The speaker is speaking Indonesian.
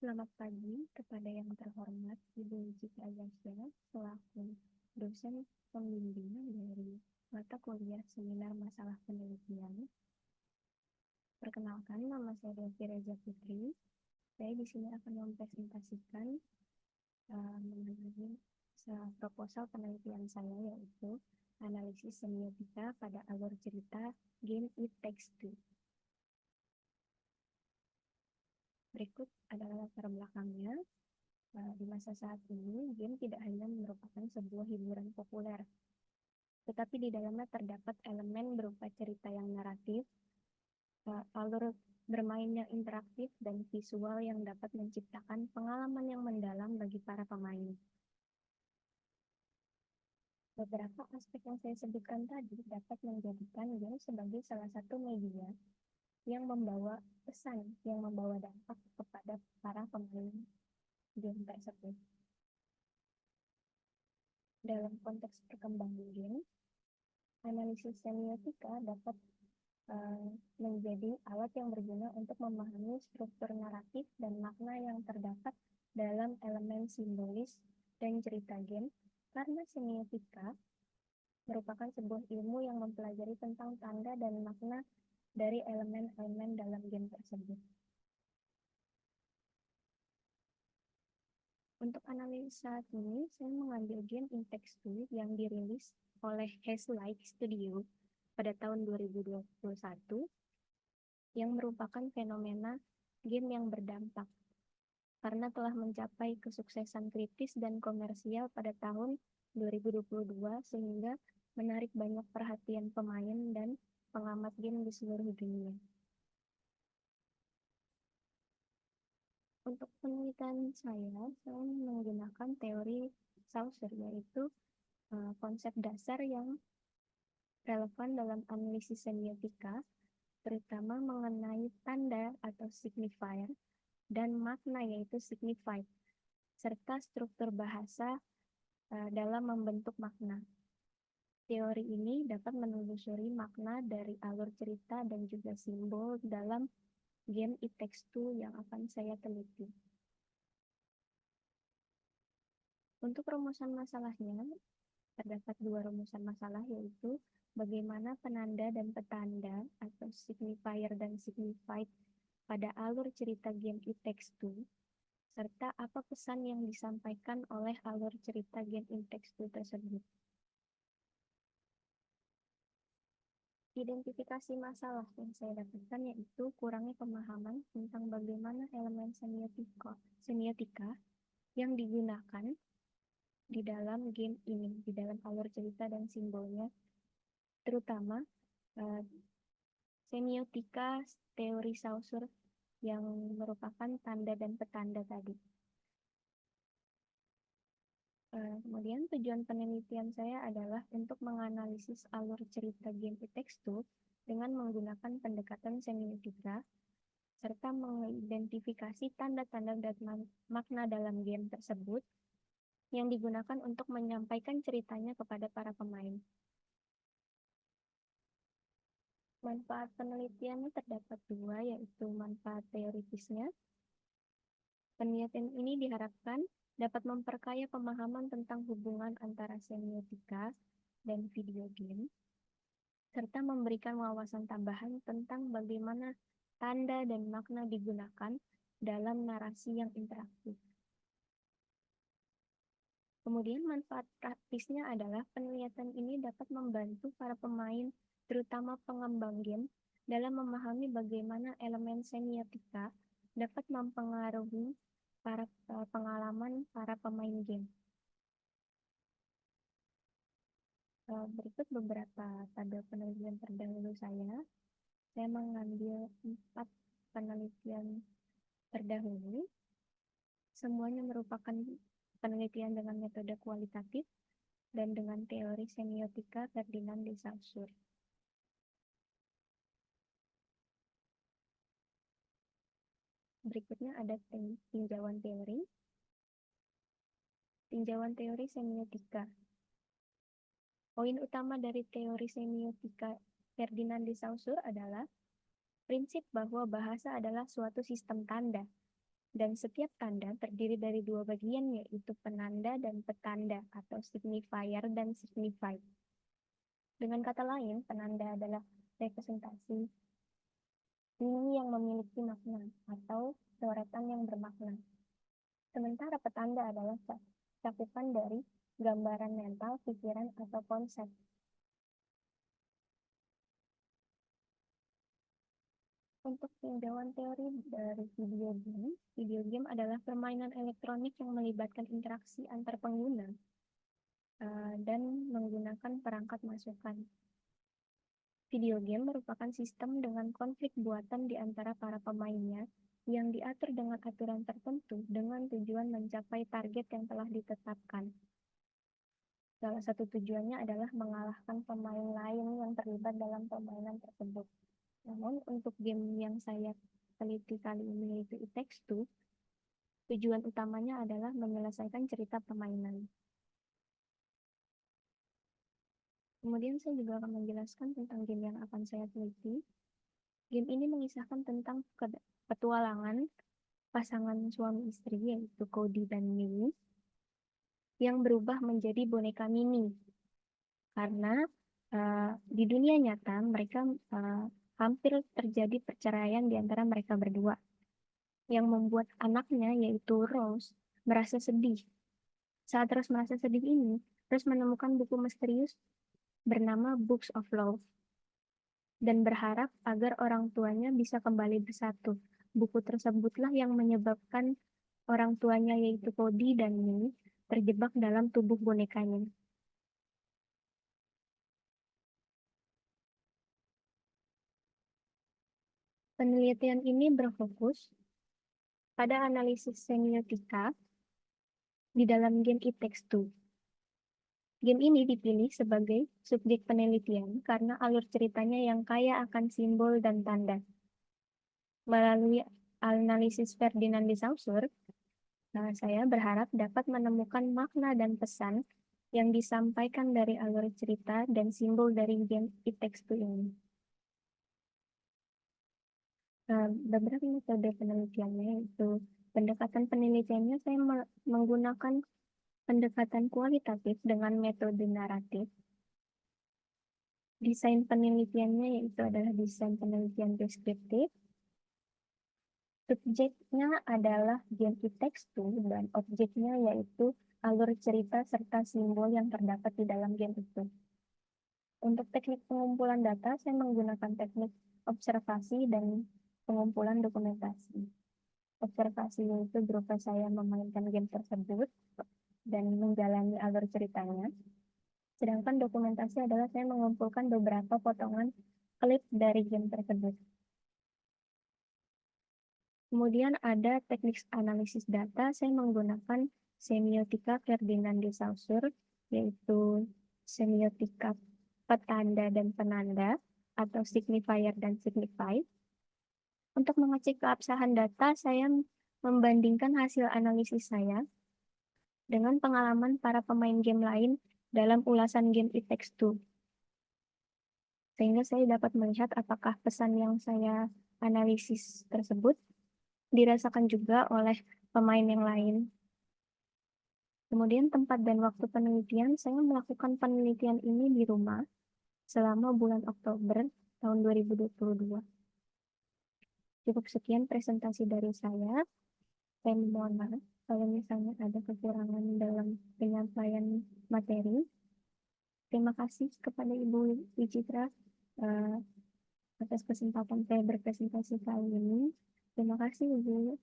Selamat pagi kepada yang terhormat Ibu Citra Yasya selaku dosen pembimbing dari mata kuliah seminar masalah penelitian. Perkenalkan, nama saya Devi Reza Putri. Saya di sini akan mempresentasikan mengenai proposal penelitian saya, yaitu analisis semiotika pada alur cerita game It Takes Two. Berikut adalah latar belakangnya. Di masa saat ini, game tidak hanya merupakan sebuah hiburan populer, tetapi di dalamnya terdapat elemen berupa cerita yang naratif, alur bermain yang interaktif, dan visual yang dapat menciptakan pengalaman yang mendalam bagi para pemain. Beberapa aspek yang saya sebutkan tadi dapat menjadikan game sebagai salah satu media yang membawa pesan, yang membawa dampak kepada para pemain game tersebut. Dalam konteks perkembangan game, analisis semiotika dapat menjadi alat yang berguna untuk memahami struktur naratif dan makna yang terdapat dalam elemen simbolis dan cerita game, karena semiotika merupakan sebuah ilmu yang mempelajari tentang tanda dan makna dari elemen-elemen dalam game tersebut. Untuk analisa ini, saya mengambil game It Takes Two yang dirilis oleh Hazelight Studio pada tahun 2021, yang merupakan fenomena game yang berdampak karena telah mencapai kesuksesan kritis dan komersial pada tahun 2022 sehingga menarik banyak perhatian pemain dan pengamat game di seluruh dunia. Untuk penelitian saya menggunakan teori Saussure, yaitu konsep dasar yang relevan dalam analisis semiotika, terutama mengenai tanda atau signifier dan makna, yaitu signified, serta struktur bahasa dalam membentuk makna. Teori ini dapat menelusuri makna dari alur cerita dan juga simbol dalam game It Takes Two yang akan saya teliti. Untuk rumusan masalahnya, terdapat dua rumusan masalah, yaitu bagaimana penanda dan petanda atau signifier dan signified pada alur cerita game It Takes Two, serta apa pesan yang disampaikan oleh alur cerita game It Takes Two tersebut. Identifikasi masalah yang saya dapatkan yaitu kurangnya pemahaman tentang bagaimana elemen semiotika yang digunakan di dalam game ini, di dalam alur cerita dan simbolnya, terutama semiotika teori Saussure yang merupakan tanda dan petanda tadi. Kemudian tujuan penelitian saya adalah untuk menganalisis alur cerita game It Takes Two dengan menggunakan pendekatan semiotika, serta mengidentifikasi tanda-tanda dan makna dalam game tersebut yang digunakan untuk menyampaikan ceritanya kepada para pemain. Manfaat penelitiannya terdapat dua, yaitu manfaat teoritisnya. Penelitian ini diharapkan dapat memperkaya pemahaman tentang hubungan antara semiotika dan video game, serta memberikan wawasan tambahan tentang bagaimana tanda dan makna digunakan dalam narasi yang interaktif. Kemudian manfaat praktisnya adalah penelitian ini dapat membantu para pemain, terutama pengembang game, dalam memahami bagaimana elemen semiotika dapat mempengaruhi pengalaman para pemain game. Berikut beberapa tabel penelitian terdahulu saya. Saya mengambil 4 penelitian terdahulu. Semuanya merupakan penelitian dengan metode kualitatif dan dengan teori semiotika Ferdinand de Saussure. Berikutnya ada tinjauan teori. Tinjauan teori semiotika. Poin utama dari teori semiotika Ferdinand de Saussure adalah prinsip bahwa bahasa adalah suatu sistem tanda, Dan setiap tanda terdiri dari dua bagian, yaitu penanda dan petanda, atau signifier dan signified. Dengan kata lain, penanda adalah representasi ini yang memiliki makna atau coretan yang bermakna. Sementara petanda adalah cakupan dari gambaran mental, pikiran, atau konsep. Untuk tinjauan teori dari video game adalah permainan elektronik yang melibatkan interaksi antar pengguna dan menggunakan perangkat masukan. Video game merupakan sistem dengan konflik buatan di antara para pemainnya yang diatur dengan aturan tertentu dengan tujuan mencapai target yang telah ditetapkan. Salah satu tujuannya adalah mengalahkan pemain lain yang terlibat dalam permainan tersebut. Namun untuk game yang saya teliti kali ini yaitu It Takes Two, tujuan utamanya adalah menyelesaikan cerita permainan. Kemudian saya juga akan menjelaskan tentang game yang akan saya teliti. Game ini mengisahkan tentang petualangan pasangan suami istri yaitu Cody dan Minnie yang berubah menjadi boneka mini. Karena di dunia nyata mereka hampir terjadi perceraian di antara mereka berdua, yang membuat anaknya yaitu Rose merasa sedih. Saat Rose merasa sedih ini, Rose menemukan buku misterius bernama Books of Love dan berharap agar orang tuanya bisa kembali bersatu. Buku tersebutlah yang menyebabkan orang tuanya yaitu Cody dan Minnie terjebak dalam tubuh bonekanya. Penelitian ini berfokus pada analisis semiotika di dalam game It Takes Two. Game ini dipilih sebagai subjek penelitian karena alur ceritanya yang kaya akan simbol dan tanda. Melalui analisis Ferdinand de Saussure, saya berharap dapat menemukan makna dan pesan yang disampaikan dari alur cerita dan simbol dari game It Takes Two ini. Beberapa metode penelitiannya itu pendekatan penelitiannya saya menggunakan pendekatan kualitatif dengan metode naratif. Desain penelitiannya yaitu adalah desain penelitian deskriptif. Subjeknya adalah game It Takes Two dan objeknya yaitu alur cerita serta simbol yang terdapat di dalam game itu. Untuk teknik pengumpulan data, saya menggunakan teknik observasi dan pengumpulan dokumentasi. Observasi yaitu berupa saya memainkan game tersebut dan menjalani alur ceritanya. Sedangkan dokumentasi adalah saya mengumpulkan beberapa potongan klip dari game tersebut. Kemudian ada teknik analisis data, saya menggunakan semiotika Ferdinand de Saussure, yaitu semiotika petanda dan penanda, atau signifier dan signified. Untuk mengecek keabsahan data, saya membandingkan hasil analisis saya dengan pengalaman para pemain game lain dalam ulasan game It Takes Two. Sehingga saya dapat melihat apakah pesan yang saya analisis tersebut dirasakan juga oleh pemain yang lain. Kemudian tempat dan waktu penelitian, saya melakukan penelitian ini di rumah selama bulan Oktober tahun 2022. Cukup sekian presentasi dari saya. Saya mohon maaf kalau misalnya ada kekurangan dalam penyampaian materi. Terima kasih kepada Ibu Wicitra atas kesempatan saya berpresentasi kali ini. Terima kasih Ibu.